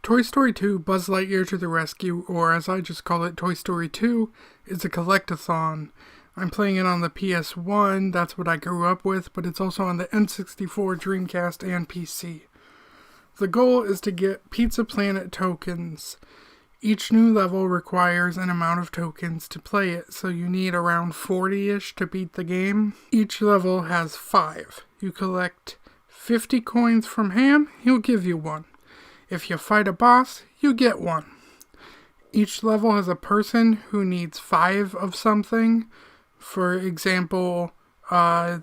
Toy Story 2 Buzz Lightyear to the Rescue, or as I just call it, Toy Story 2, is a collectathon. I'm playing it on the PS1, that's what I grew up with, but it's also on the N64, Dreamcast, and PC. The goal is to get Pizza Planet tokens. Each new level requires an amount of tokens to play it, so you need around 40-ish to beat the game. Each level has 5. You collect 50 coins from Ham, he'll give you one. If you fight a boss, you get one. Each level has a person who needs 5 of something. For example, level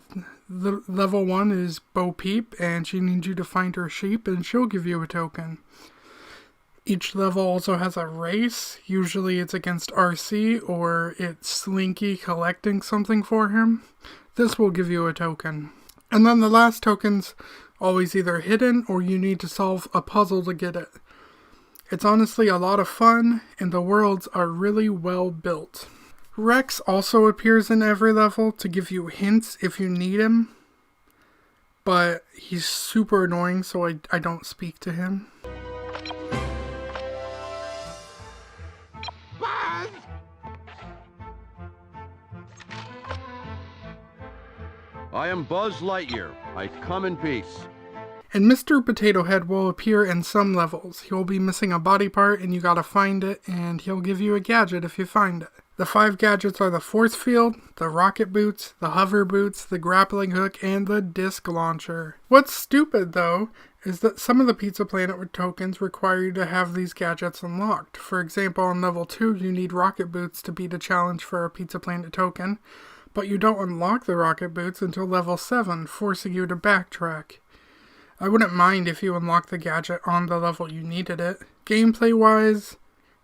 1 is Bo Peep, and she needs you to find her sheep, and she'll give you a token. Each level also has a race. Usually it's against RC, or it's Slinky collecting something for him. This will give you a token. And then the last token's always either hidden, or you need to solve a puzzle to get it. It's honestly a lot of fun, and the worlds are really well built. Rex also appears in every level to give you hints if you need him, but he's super annoying, so I don't speak to him. Buzz! I am Buzz Lightyear. I come in peace. And Mr. Potato Head will appear in some levels. He will be missing a body part and you gotta find it, and he'll give you a gadget if you find it. The 5 gadgets are the force field, the rocket boots, the hover boots, the grappling hook, and the disc launcher. What's stupid though is that some of the Pizza Planet tokens require you to have these gadgets unlocked. For example, on level 2 you need rocket boots to beat a challenge for a Pizza Planet token, but you don't unlock the rocket boots until level 7, forcing you to backtrack. I wouldn't mind if you unlock the gadget on the level you needed it. Gameplay wise,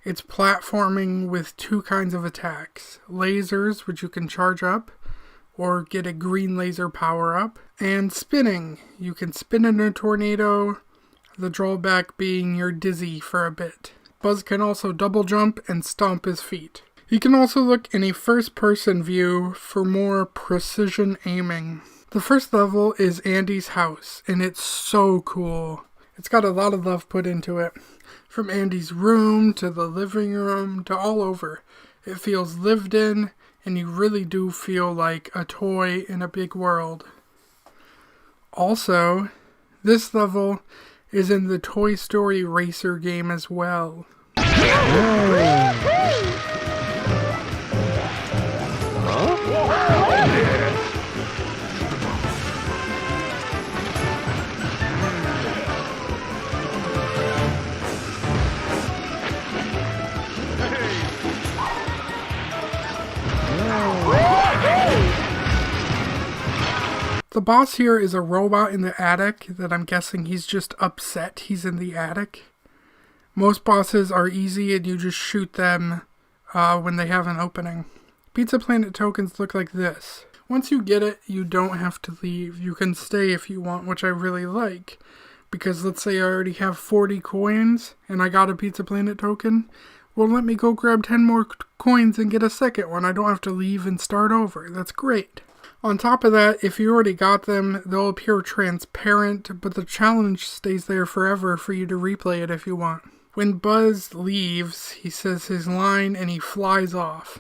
it's platforming with 2 kinds of attacks. Lasers, which you can charge up, or get a green laser power up. And spinning. You can spin in a tornado, the drawback being you're dizzy for a bit. Buzz can also double jump and stomp his feet. He can also look in a first-person view for more precision aiming. The first level is Andy's house, and it's so cool. It's got a lot of love put into it. From Andy's room, to the living room, to all over. It feels lived in, and you really do feel like a toy in a big world. Also, this level is in the Toy Story Racer game as well. The boss here is a robot in the attic that I'm guessing he's just upset he's in the attic. Most bosses are easy and you just shoot them when they have an opening. Pizza Planet tokens look like this. Once you get it, you don't have to leave. You can stay if you want, which I really like. Because let's say I already have 40 coins and I got a Pizza Planet token. Well, let me go grab 10 more coins and get a second one. I don't have to leave and start over. That's great. On top of that, if you already got them, they'll appear transparent, but the challenge stays there forever for you to replay it if you want. When Buzz leaves, he says his line and he flies off.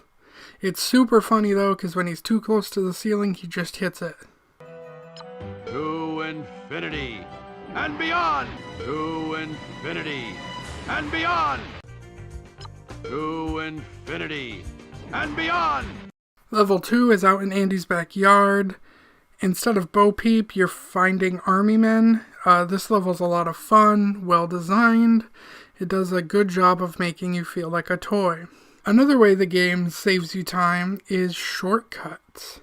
It's super funny though, because when he's too close to the ceiling, he just hits it. To infinity and beyond! To infinity and beyond! To infinity and beyond! Level 2 is out in Andy's backyard. Instead of Bo Peep, you're finding army men. This level's a lot of fun, well designed. It does a good job of making you feel like a toy. Another way the game saves you time is shortcuts.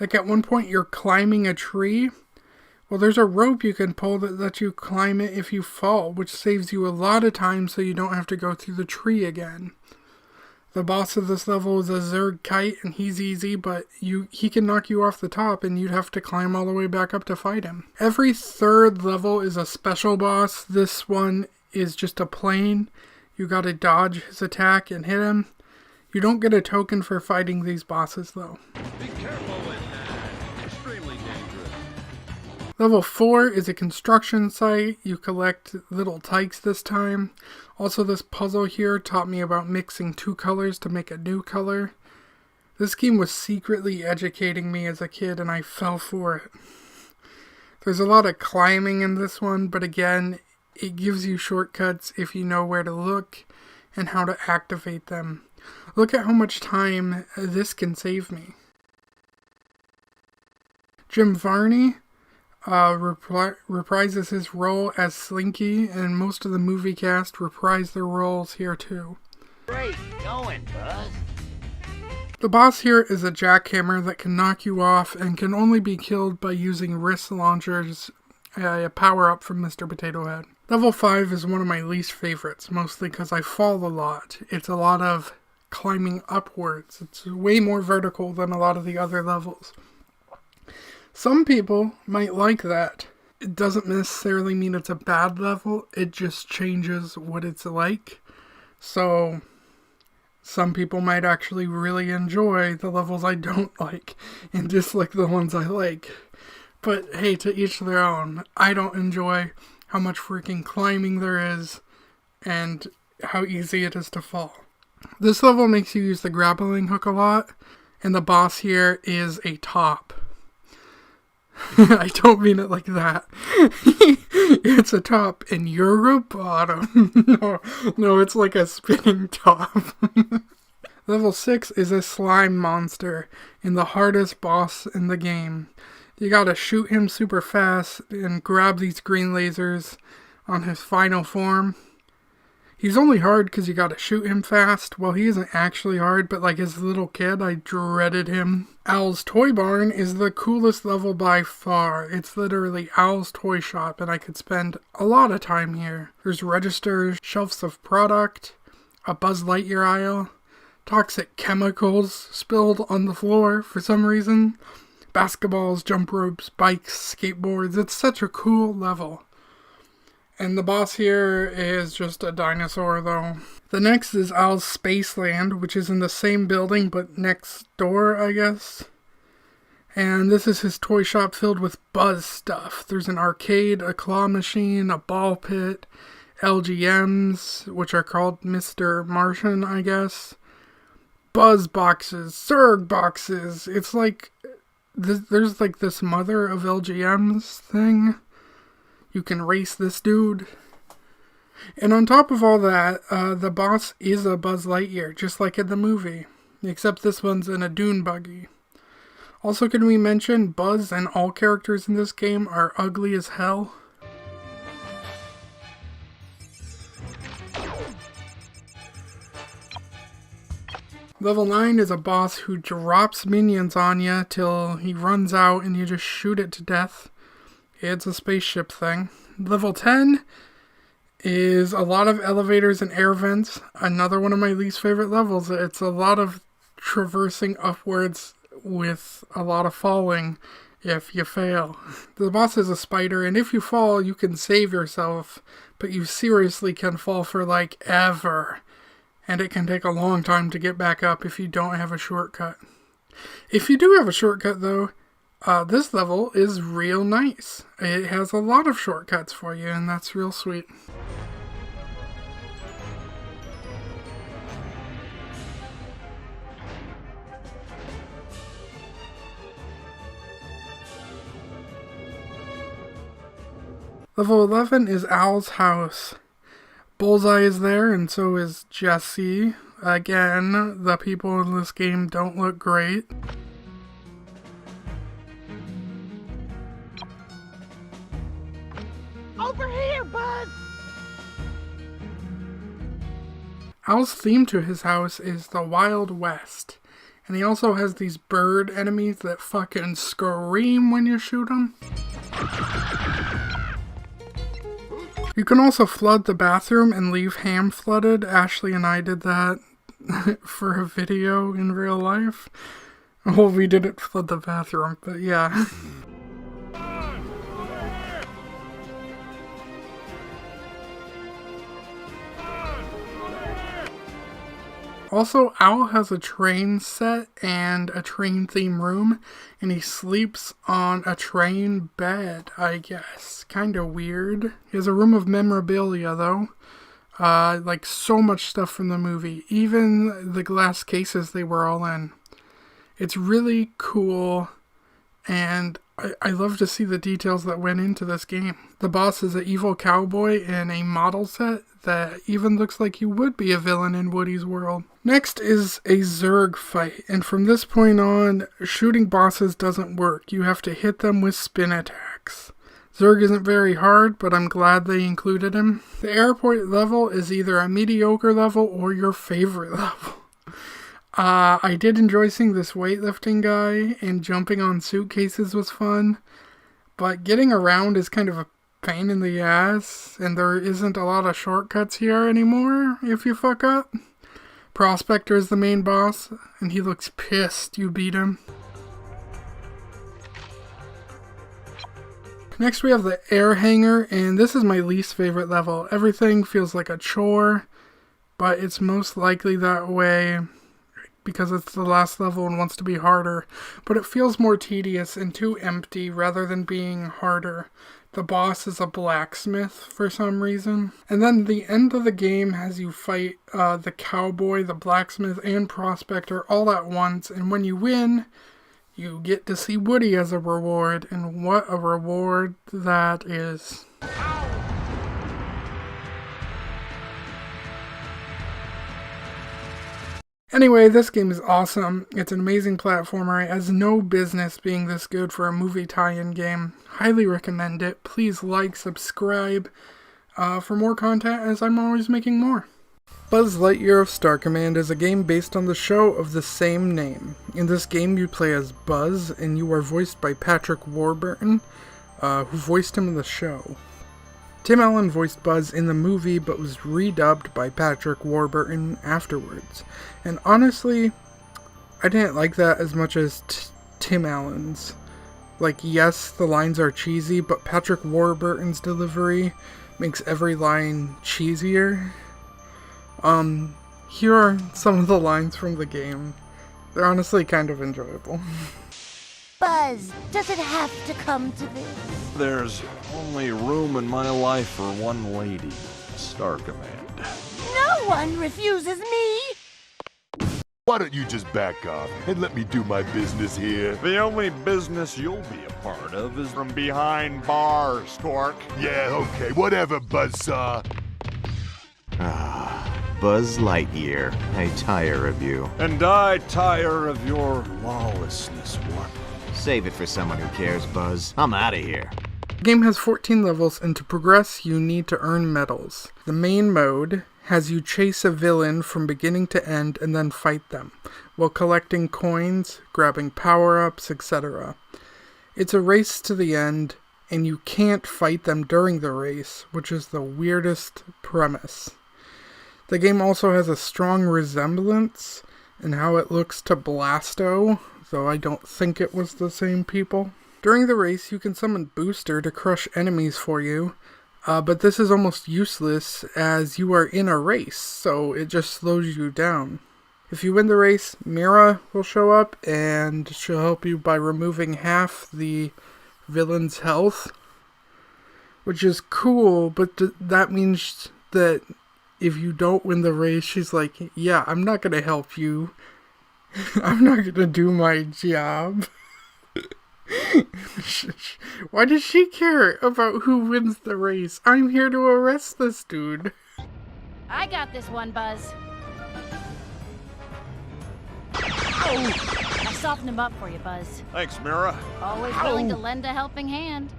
Like at one point you're climbing a tree. Well, there's a rope you can pull that lets you climb it if you fall, which saves you a lot of time so you don't have to go through the tree again. The boss of this level is a Zerg Kite, and he's easy, but he can knock you off the top, and you'd have to climb all the way back up to fight him. Every third level is a special boss. This one is just a plane. You gotta dodge his attack and hit him. You don't get a token for fighting these bosses, though. Be careful with that. Extremely dangerous. Level 4 is a construction site. You collect little tykes this time. Also, this puzzle here taught me about mixing two colors to make a new color. This game was secretly educating me as a kid, and I fell for it. There's a lot of climbing in this one, but again, it gives you shortcuts if you know where to look and how to activate them. Look at how much time this can save me. Jim Varney reprises his role as Slinky, and most of the movie cast reprise their roles here too. Great going, Buzz. The boss here is a jackhammer that can knock you off and can only be killed by using wrist launchers, a power-up from Mr. Potato Head. Level 5 is one of my least favorites, mostly because I fall a lot. It's a lot of climbing upwards. It's way more vertical than a lot of the other levels. Some people might like that. It doesn't necessarily mean it's a bad level, it just changes what it's like. So some people might actually really enjoy the levels I don't like and dislike the ones I like. But hey, to each their own. I don't enjoy how much freaking climbing there is and how easy it is to fall. This level makes you use the grappling hook a lot, and the boss here is a top. I don't mean it like that. It's a top and you're a bottom. No, it's like a spinning top. Level 6 is a slime monster and the hardest boss in the game. You gotta shoot him super fast and grab these green lasers on his final form. He's only hard because you gotta shoot him fast. Well, he isn't actually hard, but like as a little kid, I dreaded him. Owl's Toy Barn is the coolest level by far. It's literally Owl's Toy Shop, and I could spend a lot of time here. There's registers, shelves of product, a Buzz Lightyear aisle, toxic chemicals spilled on the floor for some reason, basketballs, jump ropes, bikes, skateboards. It's such a cool level. And the boss here is just a dinosaur, though. The next is Owl's Spaceland, which is in the same building, but next door, I guess. And this is his toy shop filled with Buzz stuff. There's an arcade, a claw machine, a ball pit, LGMs, which are called Mr. Martian, I guess. Buzz boxes, Zerg boxes. It's like, there's like this mother of LGMs thing. You can race this dude. And on top of all that, the boss is a Buzz Lightyear, just like in the movie. Except this one's in a dune buggy. Also, can we mention Buzz and all characters in this game are ugly as hell? Level 9 is a boss who drops minions on you till he runs out and you just shoot it to death. It's a spaceship thing. Level 10 is a lot of elevators and air vents. Another one of my least favorite levels. It's a lot of traversing upwards with a lot of falling if you fail. The boss is a spider, and if you fall, you can save yourself, but you seriously can fall for like ever. And it can take a long time to get back up if you don't have a shortcut. If you do have a shortcut though, this level is real nice. It has a lot of shortcuts for you, and that's real sweet. Level 11 is Owl's house. Bullseye is there, and so is Jessie. Again, the people in this game don't look great. Over here, Buzz! Owl's theme to his house is the Wild West. And he also has these bird enemies that fucking scream when you shoot them. You can also flood the bathroom and leave Ham flooded. Ashley and I did that for a video in real life. Well, we didn't flood the bathroom, but yeah. Also, Owl has a train set and a train theme room, and he sleeps on a train bed, I guess. Kinda weird. He has a room of memorabilia, though. Like so much stuff from the movie. Even the glass cases they were all in. It's really cool, and I love to see the details that went into this game. The boss is an evil cowboy in a model set that even looks like he would be a villain in Woody's world. Next is a Zurg fight, and from this point on, shooting bosses doesn't work. You have to hit them with spin attacks. Zurg isn't very hard, but I'm glad they included him. The airport level is either a mediocre level or your favorite level. I did enjoy seeing this weightlifting guy, and jumping on suitcases was fun, but getting around is kind of a pain in the ass, and there isn't a lot of shortcuts here anymore if you fuck up. Prospector is the main boss, and he looks pissed you beat him. Next we have the air hangar, and this is my least favorite level. Everything feels like a chore, but it's most likely that way because it's the last level and wants to be harder, but it feels more tedious and too empty rather than being harder. The boss is a blacksmith for some reason. And then the end of the game has you fight the cowboy, the blacksmith, and prospector all at once, and when you win, you get to see Woody as a reward, and what a reward that is. Anyway, this game is awesome. It's an amazing platformer. It has no business being this good for a movie tie-in game. Highly recommend it. Please like, subscribe for more content, as I'm always making more. Buzz Lightyear of Star Command is a game based on the show of the same name. In this game you play as Buzz, and you are voiced by Patrick Warburton, who voiced him in the show. Tim Allen voiced Buzz in the movie, but was redubbed by Patrick Warburton afterwards. And honestly, I didn't like that as much as Tim Allen's. Like, yes, the lines are cheesy, but Patrick Warburton's delivery makes every line cheesier. Here are some of the lines from the game. They're honestly kind of enjoyable. Buzz, does it have to come to this? There's only room in my life for one lady, Star Command. No one refuses me! Why don't you just back off and let me do my business here? The only business you'll be a part of is from behind bars, Stork. Yeah, okay, whatever, Buzzsaw. Buzz Lightyear, I tire of you. And I tire of your lawlessness, Walt. Save it for someone who cares, Buzz. I'm out of here. The game has 14 levels, and to progress, you need to earn medals. The main mode has you chase a villain from beginning to end and then fight them, while collecting coins, grabbing power-ups, etc. It's a race to the end, and you can't fight them during the race, which is the weirdest premise. The game also has a strong resemblance in how it looks to Blasto, though I don't think it was the same people. During the race, you can summon Booster to crush enemies for you, but this is almost useless as you are in a race, so it just slows you down. If you win the race, Mira will show up, and she'll help you by removing half the villain's health, which is cool, but that means that if you don't win the race, she's like, yeah, I'm not gonna help you. I'm not gonna do my job. Why does she care about who wins the race? I'm here to arrest this dude. I got this one, Buzz. I softened him up for you, Buzz. Thanks, Mira. Always willing to lend a helping hand.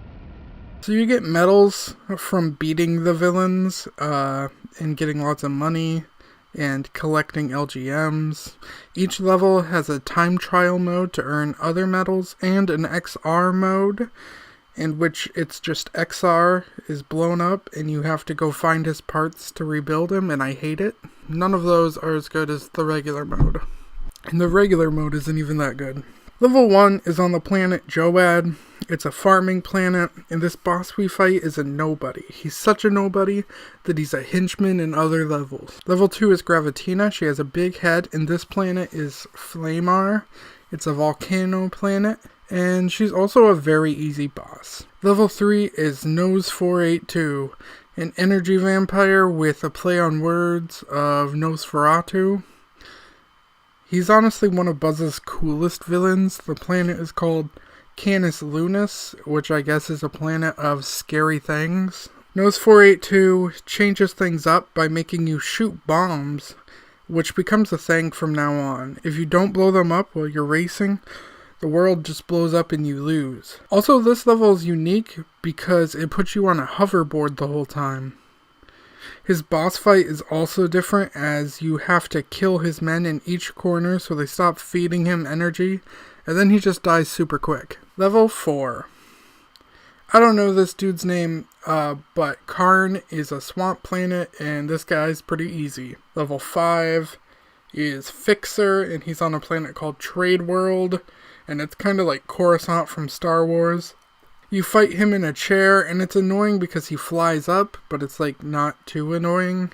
So you get medals from beating the villains, and getting lots of money, and collecting LGMs. Each level has a time trial mode to earn other medals, and an XR mode, in which it's just XR is blown up, and you have to go find his parts to rebuild him, and I hate it. None of those are as good as the regular mode. And the regular mode isn't even that good. Level 1 is on the planet Joad. It's a farming planet, and this boss we fight is a nobody. He's such a nobody that he's a henchman in other levels. Level 2 is Gravitina. She has a big head, and this planet is Flamar. It's a volcano planet, and she's also a very easy boss. Level 3 is Nose 482, an energy vampire with a play on words of Nosferatu. He's honestly one of Buzz's coolest villains. The planet is called Canis Lunis, which I guess is a planet of scary things. Nose 482 changes things up by making you shoot bombs, which becomes a thing from now on. If you don't blow them up while you're racing, the world just blows up and you lose. Also, this level is unique because it puts you on a hoverboard the whole time. His boss fight is also different, as you have to kill his men in each corner so they stop feeding him energy, and then he just dies super quick. Level 4. I don't know this dude's name, but Karn is a swamp planet, and this guy's pretty easy. Level 5 is Fixer, and he's on a planet called Trade World, and it's kind of like Coruscant from Star Wars. You fight him in a chair, and it's annoying because he flies up, but it's like not too annoying.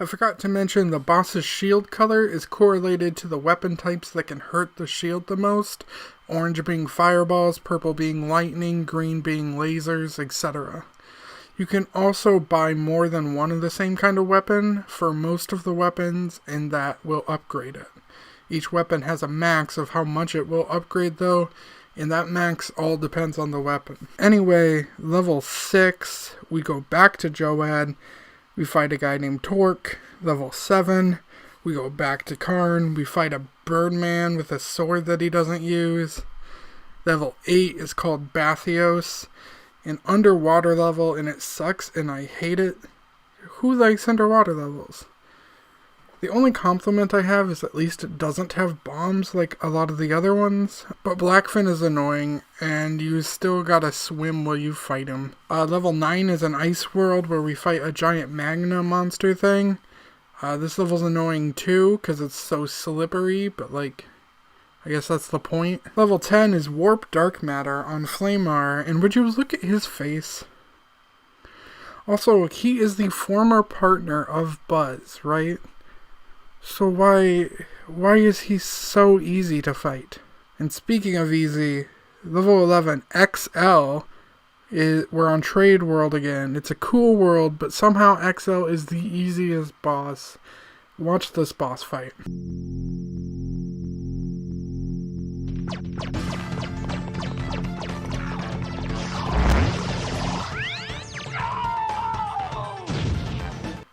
I forgot to mention the boss's shield color is correlated to the weapon types that can hurt the shield the most. Orange being fireballs, purple being lightning, green being lasers, etc. You can also buy more than one of the same kind of weapon for most of the weapons, and that will upgrade it. Each weapon has a max of how much it will upgrade though, and that max all depends on the weapon. Anyway, level 6, we go back to Joad. We fight a guy named Torque. Level 7, we go back to Karn. We fight a Birdman with a sword that he doesn't use. Level 8 is called Bathios, an underwater level, and it sucks and I hate it. Who likes underwater levels? The only compliment I have is at least it doesn't have bombs like a lot of the other ones, but Blackfin is annoying, and you still gotta swim while you fight him. Level 9 is an ice world where we fight a giant magna monster thing. This level's annoying too, because it's so slippery, but like, I guess that's the point. Level 10 is Warp Dark Matter on Flamar, and would you look at his face? Also, he is the former partner of Buzz, right? So why is he so easy to fight? And speaking of easy, level 11, XL, we're on Trade World again. It's a cool world, but somehow XL is the easiest boss. Watch this boss fight.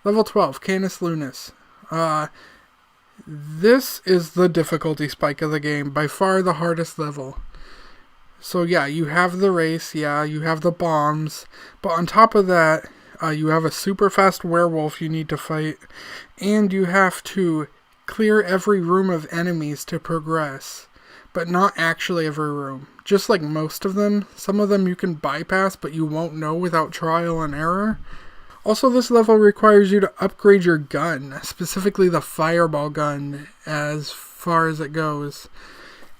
Level 12, Canis Lunis. This is the difficulty spike of the game, by far the hardest level. So yeah, you have the race, yeah, you have the bombs, but on top of that, you have a super fast werewolf you need to fight, and you have to clear every room of enemies to progress, but not actually every room. Just like most of them, some of them you can bypass, but you won't know without trial and error. Also, this level requires you to upgrade your gun, specifically the fireball gun, as far as it goes.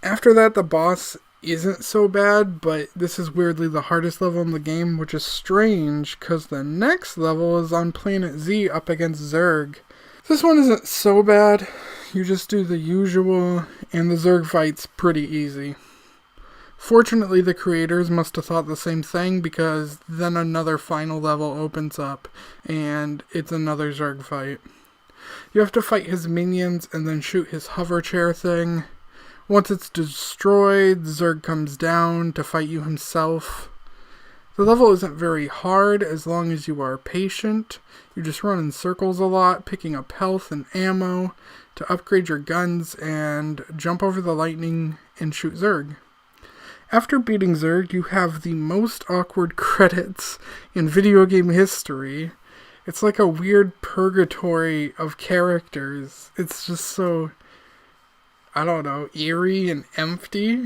After that, the boss isn't so bad, but this is weirdly the hardest level in the game, which is strange, because the next level is on Planet Z up against Zurg. This one isn't so bad, you just do the usual, and the Zurg fight's pretty easy. Fortunately, the creators must have thought the same thing, because then another final level opens up, and it's another Zurg fight. You have to fight his minions and then shoot his hover chair thing. Once it's destroyed, Zurg comes down to fight you himself. The level isn't very hard as long as you are patient. You just run in circles a lot, picking up health and ammo to upgrade your guns and jump over the lightning and shoot Zurg. After beating Zurg, you have the most awkward credits in video game history. It's like a weird purgatory of characters. It's just so, I don't know, eerie and empty.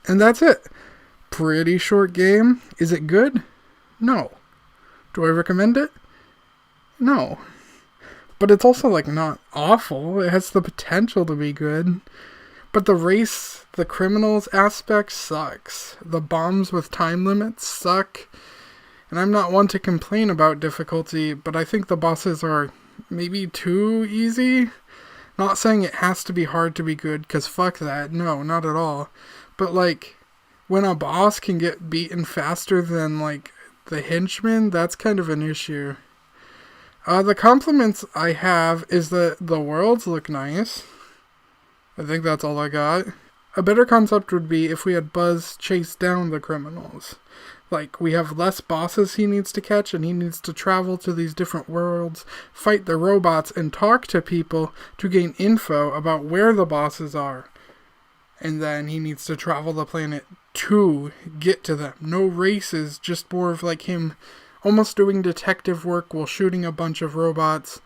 And that's it. Pretty short game. Is it good? No. Do I recommend it? No. But it's also, like, not awful. It has the potential to be good. But the criminals aspect sucks. The bombs with time limits suck. And I'm not one to complain about difficulty, but I think the bosses are maybe too easy. Not saying it has to be hard to be good, because fuck that. No, not at all. But, like, when a boss can get beaten faster than, like, the henchman, that's kind of an issue. The compliments I have is that the worlds look nice. I think that's all I got. A better concept would be if we had Buzz chase down the criminals. Like, we have less bosses he needs to catch, and he needs to travel to these different worlds, fight the robots, and talk to people to gain info about where the bosses are. And then he needs to travel the planet to get to them. No races, just more of like him almost doing detective work while shooting a bunch of robots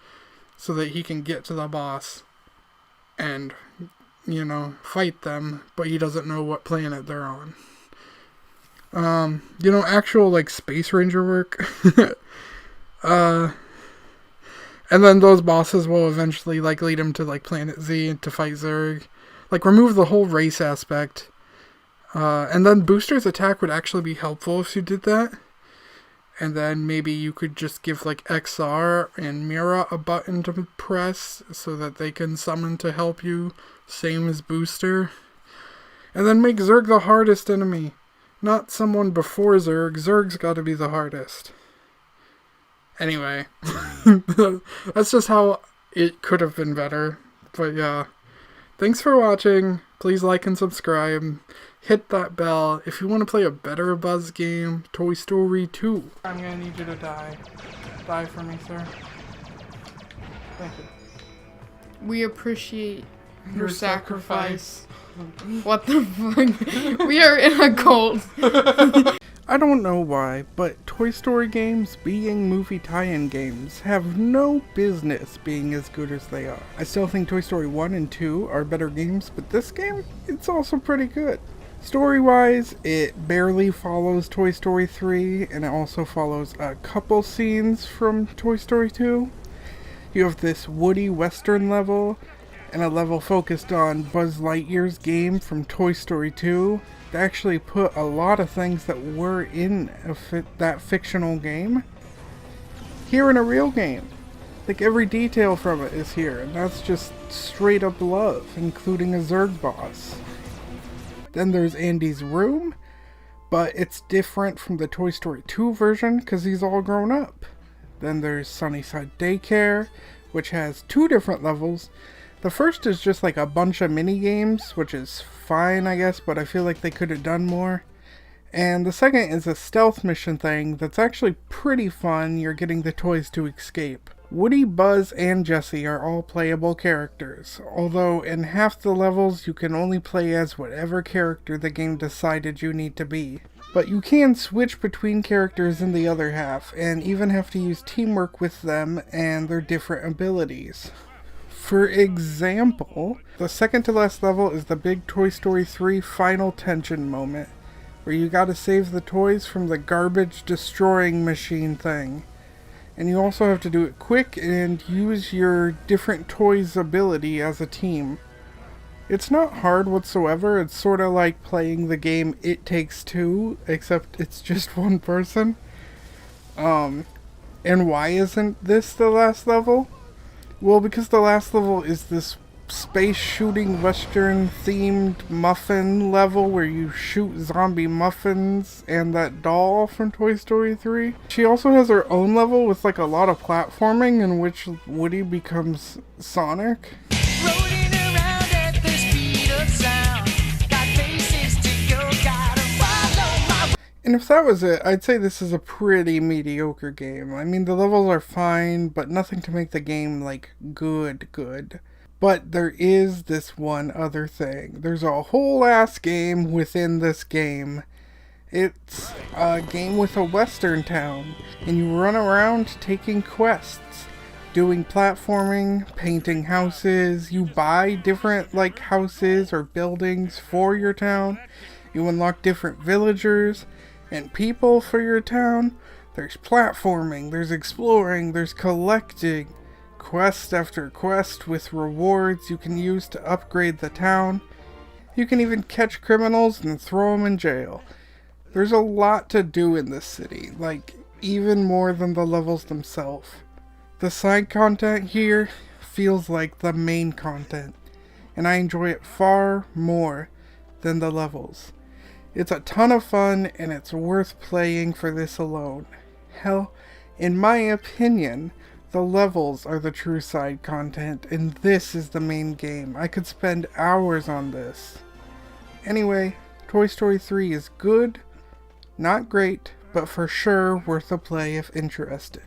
so that he can get to the boss and, you know, fight them, but he doesn't know what planet they're on. You know, actual, like, Space Ranger work. And then those bosses will eventually, like, lead him to, like, Planet Z to fight Zurg. Like, remove the whole race aspect. And then Booster's attack would actually be helpful if you did that. And then maybe you could just give, like, XR and Mira a button to press so that they can summon to help you, same as Booster. And then make Zurg the hardest enemy. Not someone before Zurg. Zurg's gotta be the hardest. Anyway. That's just how it could have been better. But yeah. Thanks for watching. Please like and subscribe. Hit that bell. If you want to play a better Buzz game, Toy Story 2. I'm gonna need you to die. Die for me, sir. Thank you. We appreciate your sacrifice. What the fuck? We are in a cult. I don't know why, but Toy Story games, being movie tie-in games, have no business being as good as they are. I still think Toy Story 1 and 2 are better games, but this game, it's also pretty good. Story-wise, it barely follows Toy Story 3, and it also follows a couple scenes from Toy Story 2. You have this Woody Western level, and a level focused on Buzz Lightyear's game from Toy Story 2. They actually put a lot of things that were in that fictional game here in a real game. Like, every detail from it is here, and that's just straight up love, including a Zurg boss. Then there's Andy's room, but it's different from the Toy Story 2 version because he's all grown up. Then there's Sunnyside Daycare, which has 2 different levels. The first is just like a bunch of mini games, which is fine, I guess, but I feel like they could have done more. And the second is a stealth mission thing that's actually pretty fun. You're getting the toys to escape. Woody, Buzz, and Jessie are all playable characters, although in half the levels you can only play as whatever character the game decided you need to be. But you can switch between characters in the other half, and even have to use teamwork with them and their different abilities. For example, the second to last level is the big Toy Story 3 final tension moment, where you gotta save the toys from the garbage destroying machine thing. And you also have to do it quick and use your different toys' ability as a team. It's not hard whatsoever. It's sort of like playing the game It Takes Two, except it's just one person. And why isn't this the last level? Well, because the last level is this space shooting western themed muffin level where you shoot zombie muffins and that doll from Toy Story 3. She also has her own level with like a lot of platforming in which Woody becomes Sonic. Rolling around at the speed of sound. Got places to go, gotta follow my... And if that was it, I'd say this is a pretty mediocre game. I mean, the levels are fine, but nothing to make the game, like, good. But there is this one other thing. There's a whole ass game within this game. It's a game with a western town, and you run around taking quests, doing platforming, painting houses. You buy different, like, houses or buildings for your town, You unlock different villagers and people for your town. There's platforming, there's exploring, there's collecting. Quest after quest with rewards you can use to upgrade the town. You can even catch criminals and throw them in jail. There's a lot to do in this city, like even more than the levels themselves. The side content here feels like the main content, and I enjoy it far more than the levels. It's a ton of fun, and it's worth playing for this alone. Hell, in my opinion, the levels are the true side content, and this is the main game. I could spend hours on this. Anyway, Toy Story 3 is good, not great, but for sure worth a play if interested.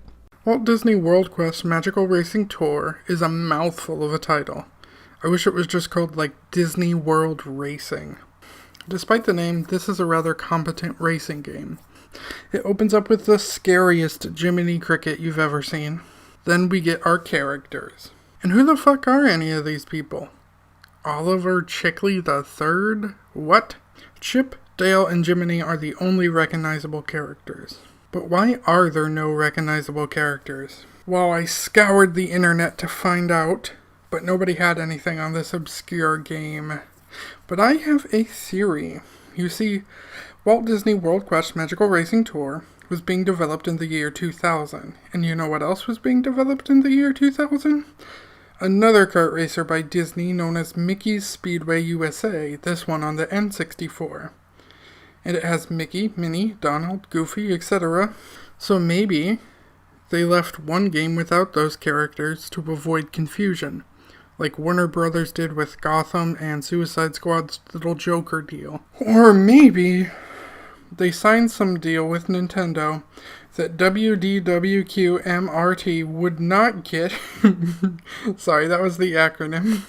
Walt Disney World Quest Magical Racing Tour is a mouthful of a title. I wish it was just called like Disney World Racing. Despite the name, this is a rather competent racing game. It opens up with the scariest Jiminy Cricket you've ever seen. Then we get our characters. And who the fuck are any of these people? Oliver Chickley III? What? Chip, Dale, and Jiminy are the only recognizable characters. But why are there no recognizable characters? Well, I scoured the internet to find out, but nobody had anything on this obscure game. But I have a theory. You see, Walt Disney World Quest Magical Racing Tour was being developed in the year 2000. And you know what else was being developed in the year 2000? Another kart racer by Disney known as Mickey's Speedway USA, this one on the N64. And it has Mickey, Minnie, Donald, Goofy, etc. So maybe they left one game without those characters to avoid confusion, like Warner Brothers did with Gotham and Suicide Squad's little Joker deal. Or maybe they signed some deal with Nintendo that WDWQMRT would not get sorry, that was the acronym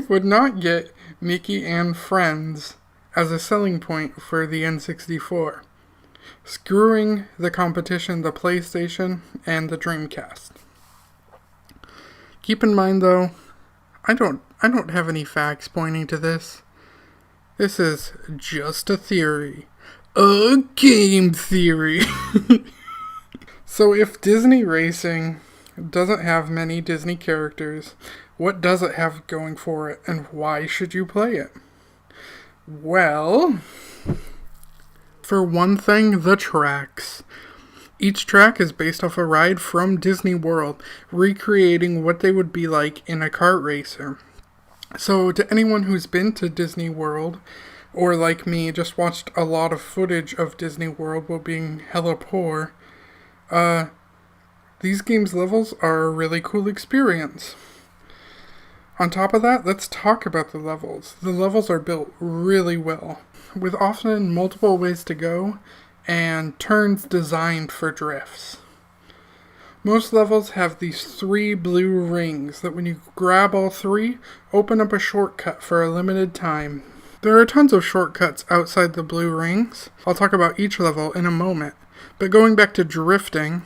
would not get Mickey and Friends as a selling point for the N64, screwing the competition, the PlayStation, and the Dreamcast. Keep in mind though, I don't have any facts pointing to this. This is just a theory. A game theory. So if Disney Racing doesn't have many Disney characters, what does it have going for it, and why should you play it? Well, for one thing, the tracks. Each track is based off a ride from Disney World, recreating what they would be like in a kart racer. So to anyone who's been to Disney World, or like me, just watched a lot of footage of Disney World while being hella poor, these games' levels are a really cool experience. On top of that, let's talk about the levels. The levels are built really well, with often multiple ways to go, and turns designed for drifts. Most levels have these 3 blue rings that when you grab all 3, open up a shortcut for a limited time. There are tons of shortcuts outside the blue rings. I'll talk about each level in a moment. But going back to drifting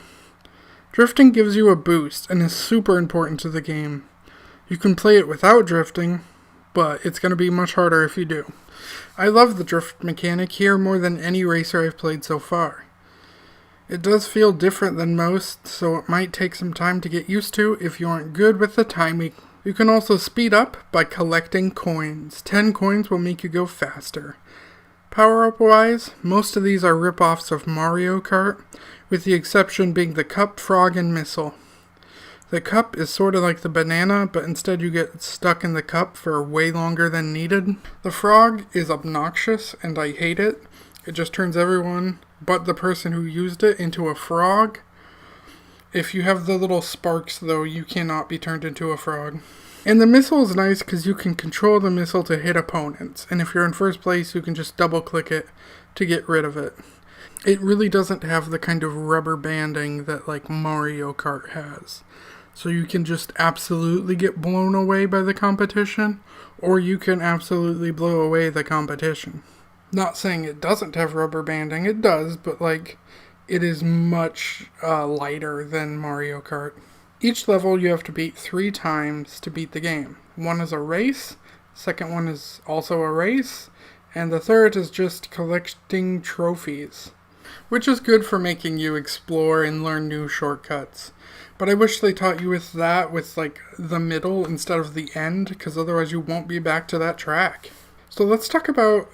gives you a boost and is super important to the game. You can play it without drifting, but it's going to be much harder if you do. I love the drift mechanic here more than any racer I've played so far. It does feel different than most, so it might take some time to get used to if you aren't good with the timing. You can also speed up by collecting coins. 10 coins will make you go faster. Power-up wise, most of these are rip-offs of Mario Kart, with the exception being the cup, frog, and missile. The cup is sort of like the banana, but instead you get stuck in the cup for way longer than needed. The frog is obnoxious, and I hate it. It just turns everyone but the person who used it into a frog. If you have the little sparks, though, you cannot be turned into a frog. And the missile is nice because you can control the missile to hit opponents, and if you're in first place, you can just double-click it to get rid of it. It really doesn't have the kind of rubber banding that, like, Mario Kart has. So you can just absolutely get blown away by the competition, or you can absolutely blow away the competition. Not saying it doesn't have rubber banding, it does, but like, it is much lighter than Mario Kart. Each level you have to beat 3 times to beat the game. One is a race, second one is also a race, And the third is just collecting trophies, which is good for making you explore and learn new shortcuts. But I wish they taught you with that, with like the middle instead of the end, because otherwise you won't be back to that track. So let's talk about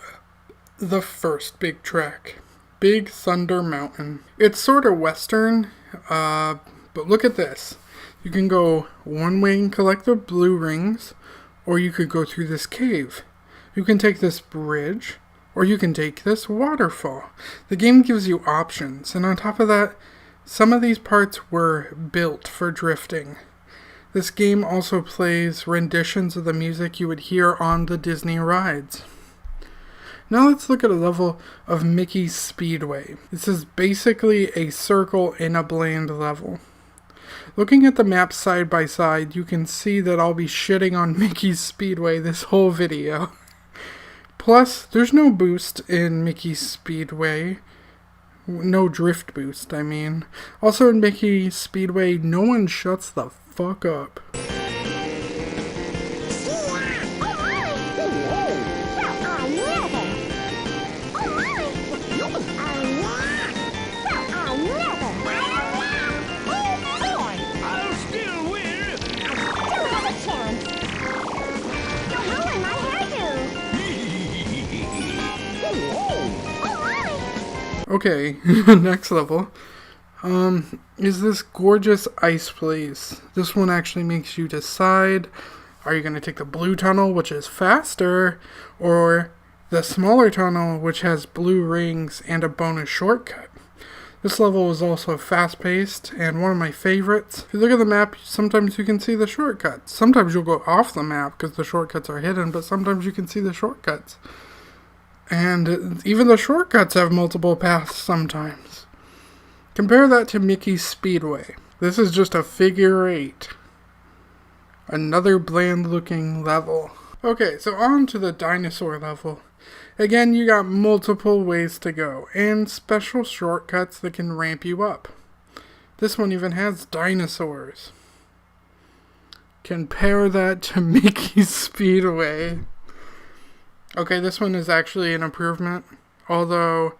the first big track, Big Thunder Mountain. It's sort of western, but look at this. You can go one way and collect the blue rings, or you could go through this cave. You can take this bridge, or you can take this waterfall. The game gives you options, and on top of that, some of these parts were built for drifting. This game also plays renditions of the music you would hear on the Disney rides. Now let's look at a level of Mickey's Speedway. This is basically a circle in a bland level. Looking at the map side by side, you can see that I'll be shitting on Mickey's Speedway this whole video. Plus, there's no boost in Mickey's Speedway. No drift boost, I mean. Also in Mickey's Speedway, no one shuts the fuck up. Okay, next level is this gorgeous ice place. This one actually makes you decide, are you going to take the blue tunnel, which is faster, or the smaller tunnel, which has blue rings and a bonus shortcut. This level is also fast-paced and one of my favorites. If you look at the map, sometimes you can see the shortcuts. Sometimes you'll go off the map because the shortcuts are hidden, but sometimes you can see the shortcuts. And even the shortcuts have multiple paths sometimes. Compare that to Mickey's Speedway. This is just a figure 8. Another bland looking level. Okay, so on to the dinosaur level. Again, you got multiple ways to go, and special shortcuts that can ramp you up. This one even has dinosaurs. Compare that to Mickey's Speedway. Okay, this one is actually an improvement, although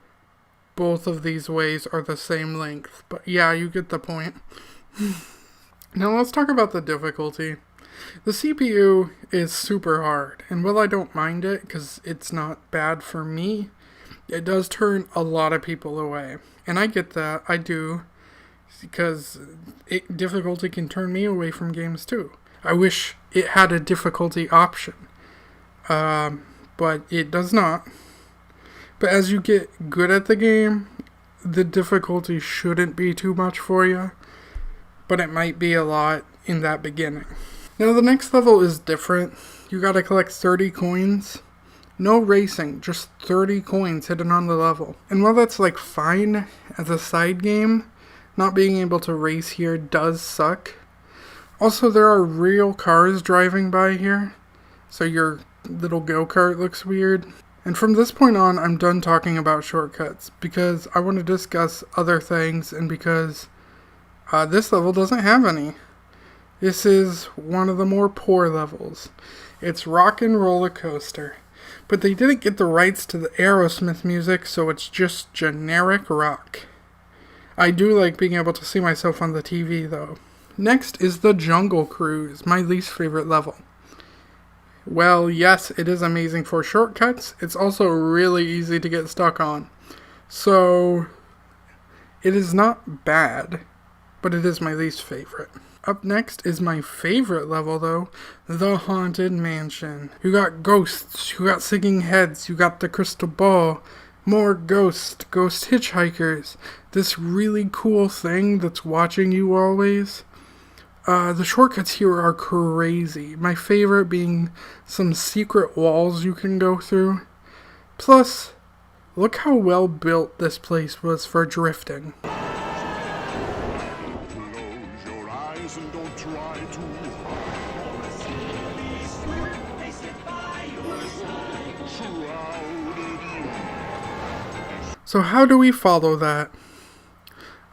both of these ways are the same length. But yeah, you get the point. Now let's talk about the difficulty. The CPU is super hard, and while I don't mind it because it's not bad for me, it does turn a lot of people away. And I get that, I do, because difficulty can turn me away from games too. I wish it had a difficulty option. But it does not. But as you get good at the game, the difficulty shouldn't be too much for you, but it might be a lot in that beginning. Now the next level is different. You gotta collect 30 coins. No racing, just 30 coins hidden on the level. And while that's like fine as a side game, not being able to race here does suck. Also, there are real cars driving by here, so your little go-kart looks weird. And from this point on, I'm done talking about shortcuts because I want to discuss other things, and because this level doesn't have any. This is one of the more poor levels. It's Rock and Roller Coaster, but they didn't get the rights to the Aerosmith music, so it's just generic rock. I do like being able to see myself on the TV though. Next is the Jungle Cruise, my least favorite level. Well, yes, it is amazing for shortcuts. It's also really easy to get stuck on. So, it is not bad, but it is my least favorite. Up next is my favorite level, though, the Haunted Mansion. You got ghosts, you got singing heads, you got the crystal ball, more ghost hitchhikers, this really cool thing that's watching you always. The shortcuts here are crazy. My favorite being some secret walls you can go through. Plus, look how well built this place was for drifting. Close your eyes and don't try to. So how do we follow that?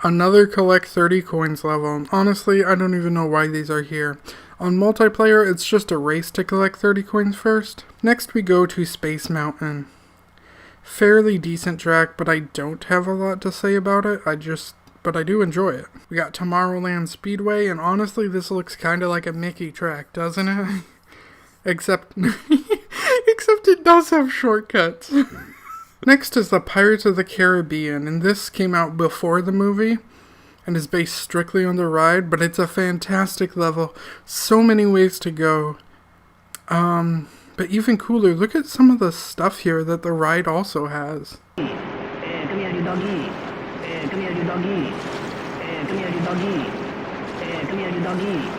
Another collect 30 coins level. Honestly, I don't even know why these are here. On multiplayer, it's just a race to collect 30 coins first. Next we go to Space Mountain. Fairly decent track, but I don't have a lot to say about it. But I do enjoy it. We got Tomorrowland Speedway, and honestly, this looks kind of like a Mickey track, doesn't it? Except it does have shortcuts. Next is the Pirates of the Caribbean, and this came out before the movie and is based strictly on the ride, but it's a fantastic level. So many ways to go. But even cooler, look at some of the stuff here that the ride also has. Come here, you doggy. Come here, you doggy. Come here, you doggy. Come here, you doggy.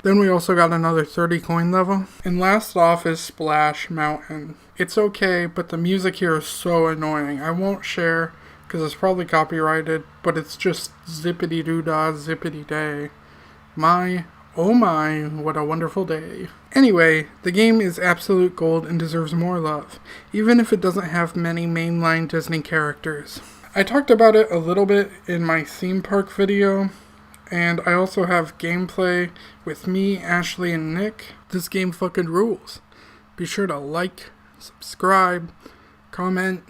Then we also got another 30 coin level. And last off is Splash Mountain. It's okay, but the music here is so annoying. I won't share because it's probably copyrighted, but it's just zippity doo dah, zippity day. My, oh my, what a wonderful day. Anyway, the game is absolute gold and deserves more love, even if it doesn't have many mainline Disney characters. I talked about it a little bit in my theme park video, and I also have gameplay with me, Ashley, and Nick. This game fucking rules. Be sure to like, subscribe, comment.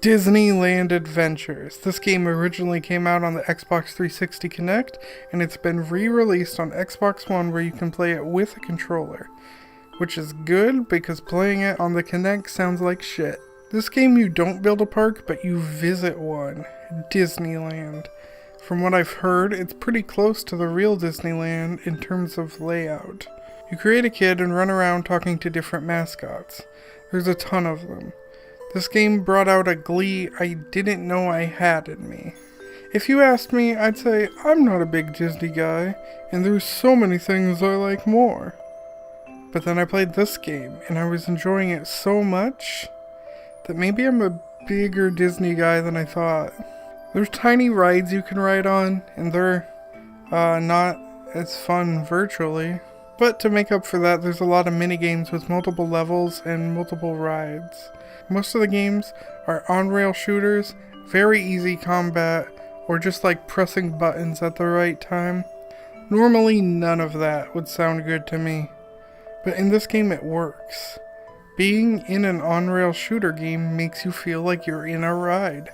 Disneyland Adventures. This game originally came out on the Xbox 360 Kinect, and it's been re-released on Xbox One where you can play it with a controller. Which is good, because playing it on the Kinect sounds like shit. This game you don't build a park, but you visit one. Disneyland. From what I've heard, it's pretty close to the real Disneyland in terms of layout. You create a kid and run around talking to different mascots. There's a ton of them. This game brought out a glee I didn't know I had in me. If you asked me, I'd say I'm not a big Disney guy, and there's so many things I like more. But then I played this game, and I was enjoying it so much that maybe I'm a bigger Disney guy than I thought. There's tiny rides you can ride on, and they're not as fun virtually. But to make up for that, there's a lot of mini-games with multiple levels and multiple rides. Most of the games are on-rail shooters, very easy combat, or just like pressing buttons at the right time. Normally none of that would sound good to me, but in this game it works. Being in an on-rail shooter game makes you feel like you're in a ride.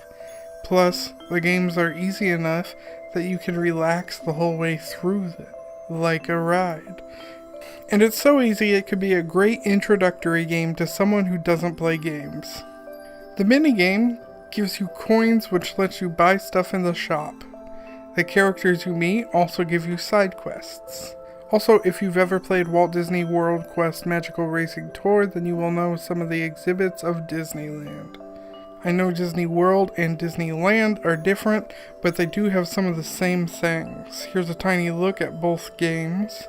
Plus, the games are easy enough that you can relax the whole way through them, like a ride. And it's so easy it could be a great introductory game to someone who doesn't play games. The minigame gives you coins which lets you buy stuff in the shop. The characters you meet also give you side quests. Also, if you've ever played Walt Disney World Quest Magical Racing Tour, then you will know some of the exhibits of Disneyland. I know Disney World and Disneyland are different, but they do have some of the same things. Here's a tiny look at both games.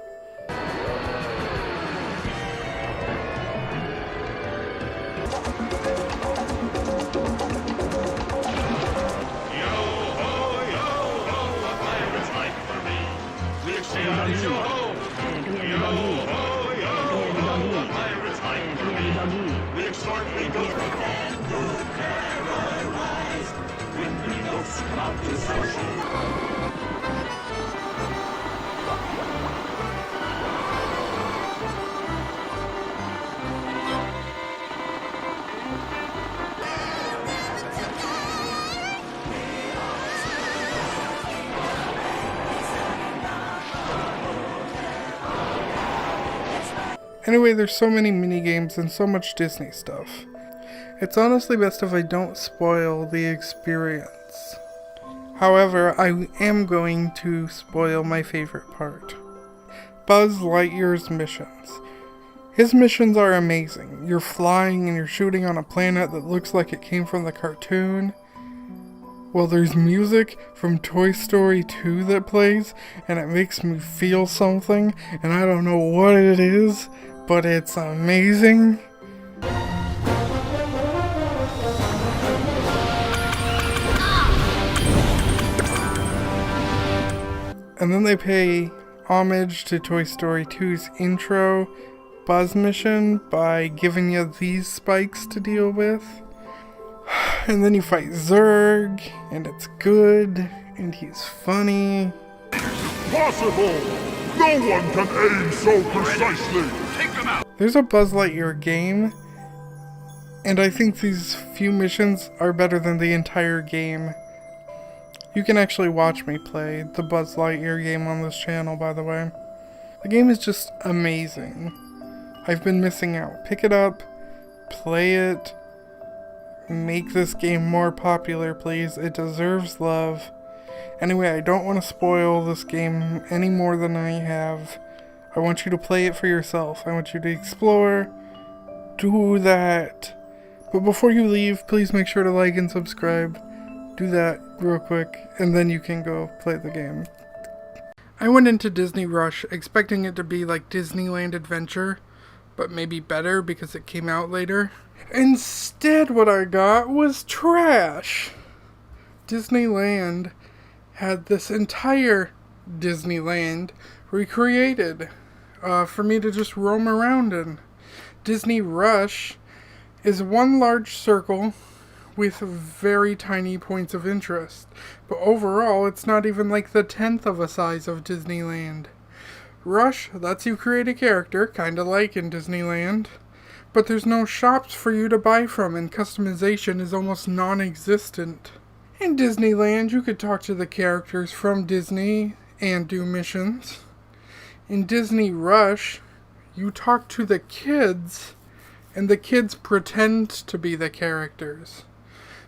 Anyway, there's so many minigames and so much Disney stuff. It's honestly best if I don't spoil the experience. However, I am going to spoil my favorite part. Buzz Lightyear's missions. His missions are amazing. You're flying and you're shooting on a planet that looks like it came from the cartoon. Well, there's music from Toy Story 2 that plays, and it makes me feel something, and I don't know what it is, but it's amazing. And then they pay homage to Toy Story 2's intro Buzz mission by giving you these spikes to deal with. And then you fight Zurg, and it's good, and he's funny. Possible! No one can aim so precisely! There's a Buzz Lightyear game, and I think these few missions are better than the entire game. You can actually watch me play the Buzz Lightyear game on this channel, by the way. The game is just amazing. I've been missing out. Pick it up, play it, make this game more popular, please. It deserves love. Anyway, I don't want to spoil this game any more than I have. I want you to play it for yourself. I want you to explore. Do that. But before you leave, please make sure to like and subscribe. Do that real quick, and then you can go play the game. I went into Disney Rush expecting it to be like Disneyland Adventure, but maybe better because it came out later. Instead, what I got was trash. Disneyland had this entire Disneyland recreated for me to just roam around in. Disney Rush is one large circle with very tiny points of interest, but overall it's not even like the 10th of a size of Disneyland. Rush lets you create a character, kinda like in Disneyland, but there's no shops for you to buy from, and customization is almost non-existent. In Disneyland, you could talk to the characters from Disney and do missions. In Disney Rush, you talk to the kids, and the kids pretend to be the characters.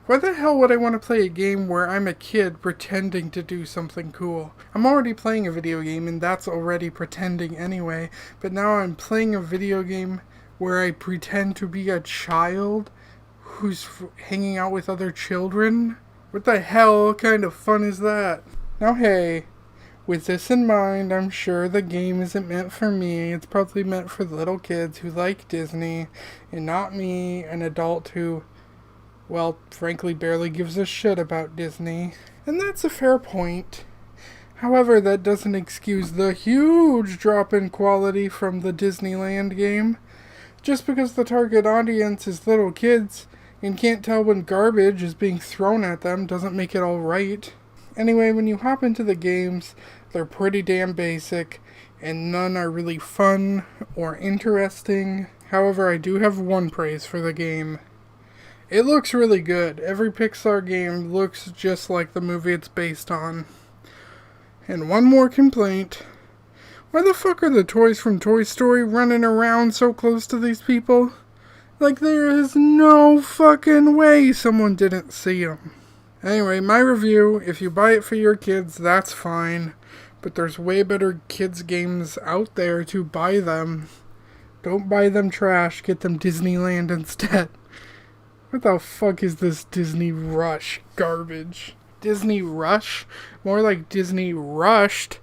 Why the hell would I want to play a game where I'm a kid pretending to do something cool? I'm already playing a video game, and that's already pretending anyway, but now I'm playing a video game where I pretend to be a child who's hanging out with other children? What the hell kind of fun is that? Now hey, with this in mind, I'm sure the game isn't meant for me. It's probably meant for little kids who like Disney, and not me, an adult who, well, frankly barely gives a shit about Disney. And that's a fair point. However, that doesn't excuse the huge drop in quality from the Disneyland game. Just because the target audience is little kids and can't tell when garbage is being thrown at them doesn't make it all right. Anyway, when you hop into the games, they're pretty damn basic, and none are really fun or interesting. However, I do have one praise for the game. It looks really good. Every Pixar game looks just like the movie it's based on. And one more complaint. Why the fuck are the toys from Toy Story running around so close to these people? Like, there is no fucking way someone didn't see them. Anyway, my review, if you buy it for your kids, that's fine. But there's way better kids games out there to buy them. Don't buy them trash, get them Disneyland instead. What the fuck is this Disney Rush garbage? Disney Rush? More like Disney rushed